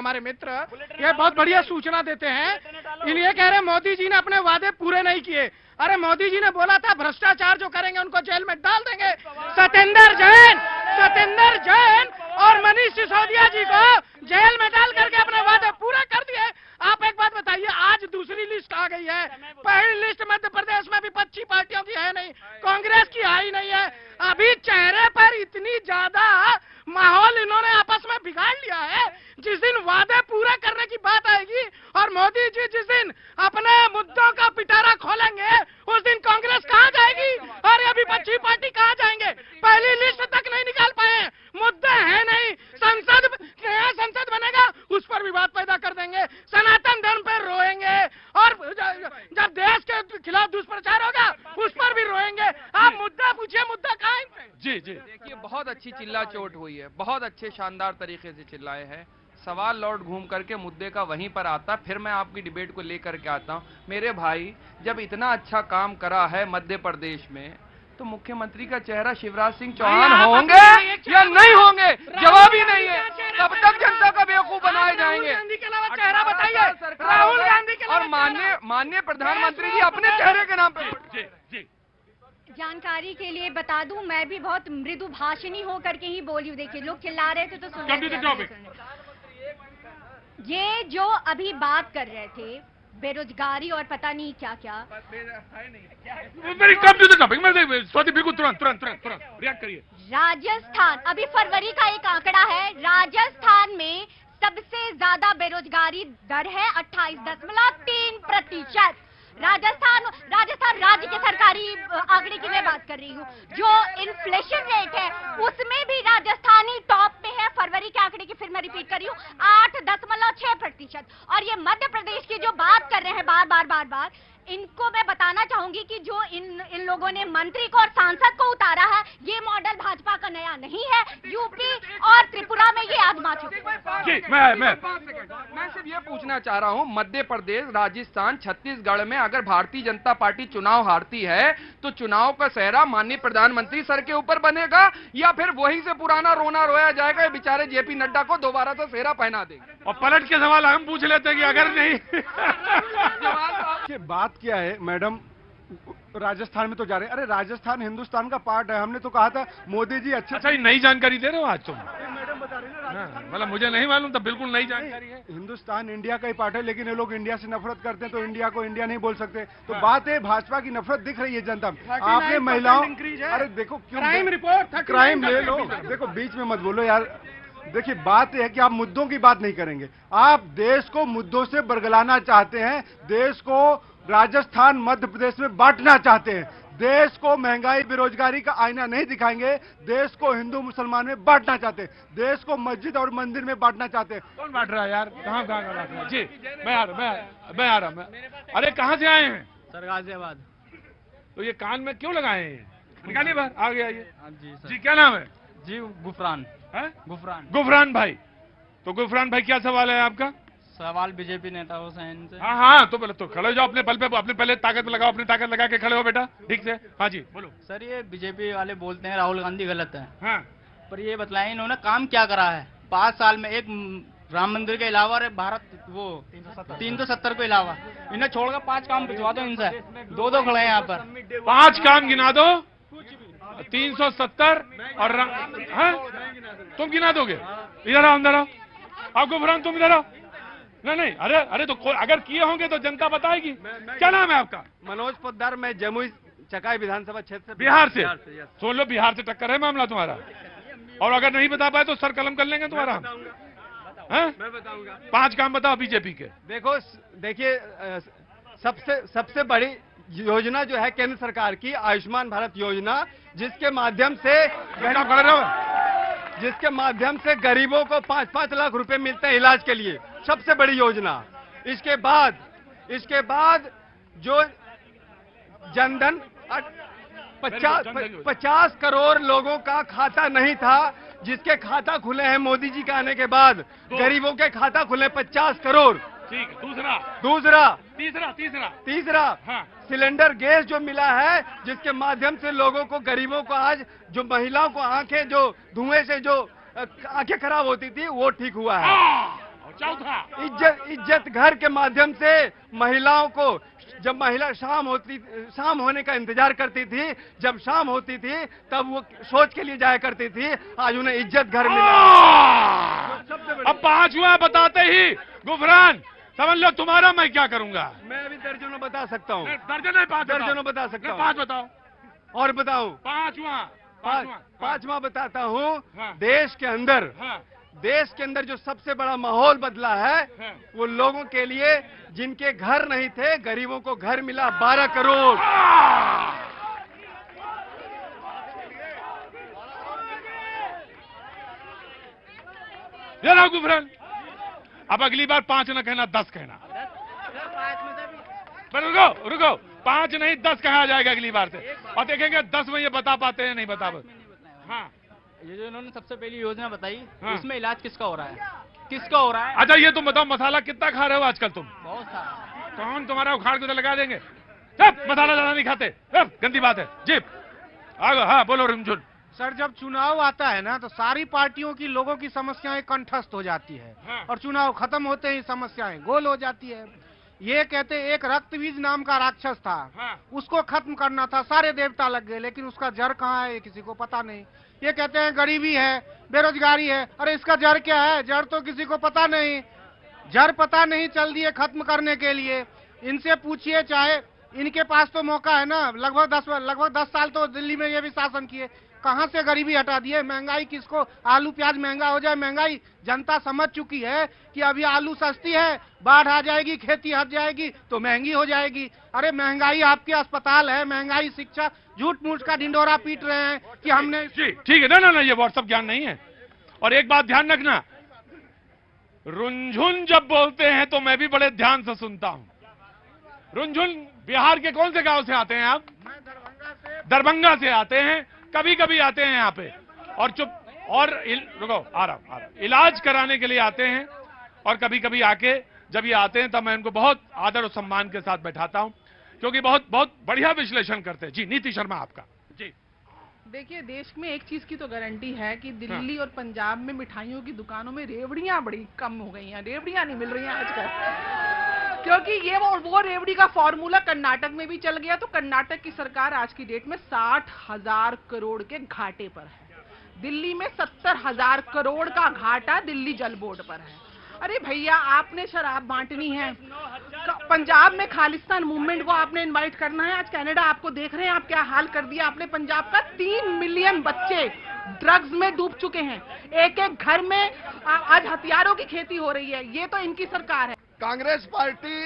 हमारे मित्र, ये बहुत बढ़िया सूचना देते हैं। ये कह रहे मोदी जी ने अपने वादे पूरे नहीं किए। अरे मोदी जी ने बोला था भ्रष्टाचार जो करेंगे उनको जेल में डाल देंगे। सत्येंद्र जैन और मनीष सिसोदिया जी को जेल में डाल करके अपने वादे पूरे कर दिए। आप एक बात बताइए, आज दूसरी लिस्ट आ गई है। पहली लिस्ट मध्य प्रदेश में भी 25 पार्टियों की है नहीं, कांग्रेस की आई नहीं है। अभी चेहरे पर इतनी ज्यादा माहौल इन्होंने आपस में बिगाड़ लिया है। जिस दिन वादे पूरे करने की बात आएगी और मोदी जी जिस दिन अपने मुद्दों का पिटारा खोलेंगे, उस दिन कांग्रेस कहां जाएगी और अभी 25 पार्टी कहां जाएंगे? पहली लिस्ट तक नहीं निकाल पाए, मुद्दे हैं नहीं। नया संसद बनेगा उस पर विवाद पैदा कर देंगे, सनातन धर्म पर रोएंगे और जब देश के खिलाफ दुष्प्रचार होगा उस पर भी रोएंगे। आप मुद्दा पूछिए, मुद्दा कहां है? जी देखिए, बहुत अच्छी चिल्ला चोट हुई है, बहुत अच्छे शानदार तरीके से चिल्लाए हैं। सवाल लौट घूम करके मुद्दे का वहीं पर आता, फिर मैं आपकी डिबेट को लेकर के आता हूं। मेरे भाई, जब इतना अच्छा काम करा है मध्य प्रदेश में, तो मुख्यमंत्री का चेहरा शिवराज सिंह चौहान होंगे या नहीं होंगे? जवाब ही नहीं है। तब तक जनता का बेवकूफ बनाए जाएंगे। चेहरा बताइए, राहुल गांधी के और माननीय प्रधानमंत्री जी अपने चेहरे के नाम पे। जानकारी के लिए बता दूं, मैं भी बहुत मृदु भाषणी हो करके ही बोली हूं। देखिए, लोग चिल्ला रहे थे तो सुन रहे थे। ये जो अभी बात कर रहे थे बेरोजगारी और पता नहीं क्या क्या, बिल्कुल तुरंत रिएक्ट करिए। राजस्थान, अभी फरवरी का एक आंकड़ा है, राजस्थान में सबसे ज्यादा बेरोजगारी दर है 28.3%। राजस्थान राज्य के सरकारी आंकड़े की मैं बात कर रही हूँ। जो इन्फ्लेशन रेट है उसमें भी राजस्थानी टॉप पे है। फरवरी के आंकड़े की फिर मैं रिपीट कर रही हूँ, 8.6%। और ये मध्य प्रदेश की जो बात कर रहे हैं बार, इनको मैं बताना चाहूंगी कि जो इन लोगों ने मंत्री को और सांसद को उतारा है, ये मॉडल भाजपा का नया नहीं है। यूपी और त्रिपुरा में ये आजमा चुके हैं। मैं सिर्फ ये पूछना चाह रहा हूँ, मध्य प्रदेश, राजस्थान, छत्तीसगढ़ में अगर भारतीय जनता पार्टी चुनाव हारती है तो चुनाव का सेहरा माननीय प्रधानमंत्री सर के ऊपर बनेगा या फिर वहीं से पुराना रोना रोया जाएगा? ये बेचारे जेपी नड्डा को दोबारा से सेहरा पहना देंगे। और पलट के सवाल हम पूछ लेते हैं कि अगर नहीं बात क्या है मैडम, राजस्थान में तो जा रहे हैं। अरे राजस्थान हिंदुस्तान का पार्ट है। हमने तो कहा था मोदी जी अच्छा ही नई जानकारी दे रहे हो आज तुम? मैडम बता रही है ना, मतलब मुझे नहीं मालूम था, बिल्कुल नई जानकारी है। हिंदुस्तान इंडिया का ही पार्ट है, लेकिन ये लोग इंडिया से नफरत करते हैं तो इंडिया को इंडिया नहीं बोल सकते। तो बात है, भाजपा की नफरत दिख रही है जनता में। आपने महिलाओं, अरे देखो क्यों क्राइम रिपोर्ट, क्राइम ले लो, देखो बीच में मत बोलो यार। देखिए, बात यह है कि आप मुद्दों की बात नहीं करेंगे, आप देश को मुद्दों से बरगलाना चाहते हैं, देश को राजस्थान मध्य प्रदेश में बांटना चाहते हैं, देश को महंगाई बेरोजगारी का आईना नहीं दिखाएंगे, देश को हिंदू मुसलमान में बांटना चाहते हैं, देश को मस्जिद और मंदिर में बांटना चाहते हैं। कौन बांट रहा है यार? कहाँ बांट रहा है? जी मैं आ रहा हूँ। अरे कहाँ से आए हैं? सर गाजियाबाद। तो ये कान में क्यों लगाए हैं? निकालिए बाहर, आगे आइए। जी सर। जी क्या नाम है? जी गुफरान। है? गुफरान भाई। तो गुफरान भाई, क्या सवाल है आपका? सवाल बीजेपी नेता हुसैन से। हाँ, तो खड़े हो जाओ, अपने बल पे अपने पहले ताकत लगाओ, अपनी ताकत लगा के खड़े हो बेटा, ठीक से। हाँ जी बोलो। सर, ये बीजेपी वाले बोलते हैं राहुल गांधी गलत है। हाँ, पर ये बताएं इन्होंने काम क्या करा है 5 साल में? एक राम मंदिर के अलावा और भारत वो 370 के अलावा इन्हें छोड़कर 5 काम भिजवा दो इनसे। दो खड़े हैं यहाँ पर। 5 काम गिना दो। 370 और तुम गिना दोगे? इधर आओ, अंदर आओ। आप गुफरान तुम इधर आओ। नहीं, अरे तो अगर किए होंगे तो जनता बताएगी। क्या नाम है आपका? मनोज पोद्दार। मैं जमुई चकाई विधानसभा क्षेत्र से। बिहार से? सुन लो, बिहार से टक्कर है मामला तुम्हारा, और अगर नहीं बता पाए तो सर कलम कर लेंगे तुम्हारा। मैं बताऊंगा। 5 काम बताओ बीजेपी के। देखिए, सबसे बड़ी योजना जो है केंद्र सरकार की आयुष्मान भारत योजना, जिसके माध्यम से गरीबों को 5-5 लाख रुपए मिलते हैं इलाज के लिए, सबसे बड़ी योजना। इसके बाद जो जनधन 50 करोड़ लोगों का खाता नहीं था, जिसके खाता खुले हैं मोदी जी के आने के बाद, गरीबों के खाता खुले 50 करोड़। ठीक। तीसरा हाँ। सिलेंडर गैस जो मिला है, जिसके माध्यम से लोगों को, गरीबों को, आज जो महिलाओं को आंखें, जो धुएं से जो आंखें खराब होती थी, वो ठीक हुआ है। चौथा इज्जत घर के माध्यम से महिलाओं को, जब महिला शाम होने का इंतजार करती थी, जब शाम होती थी तब वो सोच के लिए जाया करती थी, आज उन्हें इज्जत घर मिला। अब पांचवा बताते ही गुफरान समझ लो तुम्हारा मैं क्या करूंगा। मैं अभी दर्जनों बता सकता हूँ, दर्जन नहीं, पांच दर्जनों बता सकता हूँ। पांच बताओ। और बताऊं? पांचवा बताता हूँ। हाँ। देश के अंदर, हाँ। देश के अंदर जो सबसे बड़ा माहौल बदला है, हाँ। वो लोगों के लिए जिनके घर नहीं थे, गरीबों को घर मिला 12 करोड़। ये रहा गुफरान। अब अगली बार 5 न कहना, 10 कहना। पर रुको रुको, 5 नहीं 10 कहा जाएगा अगली बार से, और देखेंगे 10 में ये बता पाते हैं नहीं बता पाते। हाँ, ये जो इन्होंने सबसे पहली योजना बताई, हाँ। उसमें इलाज किसका हो रहा है? किसका हो रहा है? अच्छा ये तुम बताओ, मसाला कितना खा रहे हो आजकल तुम? बहुत सारा। कौन तुम्हारा उखाड़ के उधर लगा देंगे? सब मसाला ज्यादा नहीं खाते, सब गंदी बात है। जी आगे, हाँ बोलो रुमझुन। सर, जब चुनाव आता है ना तो सारी पार्टियों की लोगों की समस्याएं कंठस्थ हो जाती है, हाँ। और चुनाव खत्म होते ही समस्याएं गोल हो जाती है। ये कहते एक रक्तबीज नाम का राक्षस था, हाँ। उसको खत्म करना था, सारे देवता लग गए, लेकिन उसका जड़ कहाँ है ये किसी को पता नहीं। ये कहते हैं गरीबी है, बेरोजगारी है, अरे इसका जड़ क्या है? जड़ तो किसी को पता नहीं, जड़ पता नहीं चल दिए खत्म करने के लिए। इनसे पूछिए, चाहे इनके पास तो मौका है ना, लगभग 10 साल तो दिल्ली में ये भी शासन किए, कहां से गरीबी हटा दिए? महंगाई किसको, आलू प्याज महंगा हो जाए, महंगाई जनता समझ चुकी है कि अभी आलू सस्ती है, बाढ़ आ जाएगी, खेती हट जाएगी तो महंगी हो जाएगी। अरे महंगाई आपके अस्पताल है, महंगाई शिक्षा, झूठ मूठ का ढिंडोरा पीट रहे हैं कि हमने। जी ठीक है, ना ये व्हाट्सएप ज्ञान नहीं है। और एक बात ध्यान रखना, रुंझुन जब बोलते हैं तो मैं भी बड़े ध्यान से सुनता हूं। रुंझुन बिहार के कौन से गांव से आते हैं आप? दरभंगा से आते हैं, कभी कभी आते हैं यहाँ पे, और रुको आ रहा हूं, इलाज कराने के लिए आते हैं, और कभी कभी आके जब ये आते हैं तब मैं इनको बहुत आदर और सम्मान के साथ बैठाता हूं, क्योंकि बहुत बहुत बढ़िया विश्लेषण करते हैं। जी नीति शर्मा आपका। जी देखिए, देश में एक चीज की तो गारंटी है कि दिल्ली और पंजाब में मिठाइयों की दुकानों में रेवड़ियां बड़ी कम हो गई हैं, रेवड़ियां नहीं मिल रही हैं आजकल, क्योंकि ये वो रेवड़ी का फॉर्मूला कर्नाटक में भी चल गया। तो कर्नाटक की सरकार आज की डेट में 60,000 करोड़ के घाटे पर है, दिल्ली में 70,000 करोड़ का घाटा दिल्ली जल बोर्ड पर है। अरे भैया, आपने शराब बांटनी है, पंजाब में खालिस्तान मूवमेंट को आपने इनवाइट करना है। आज कनाडा आपको देख रहे हैं, आप क्या हाल कर दिया आपने पंजाब का। 3 मिलियन बच्चे ड्रग्स में डूब चुके हैं, एक एक घर में आज हथियारों की खेती हो रही है। ये तो इनकी सरकार है। कांग्रेस पार्टी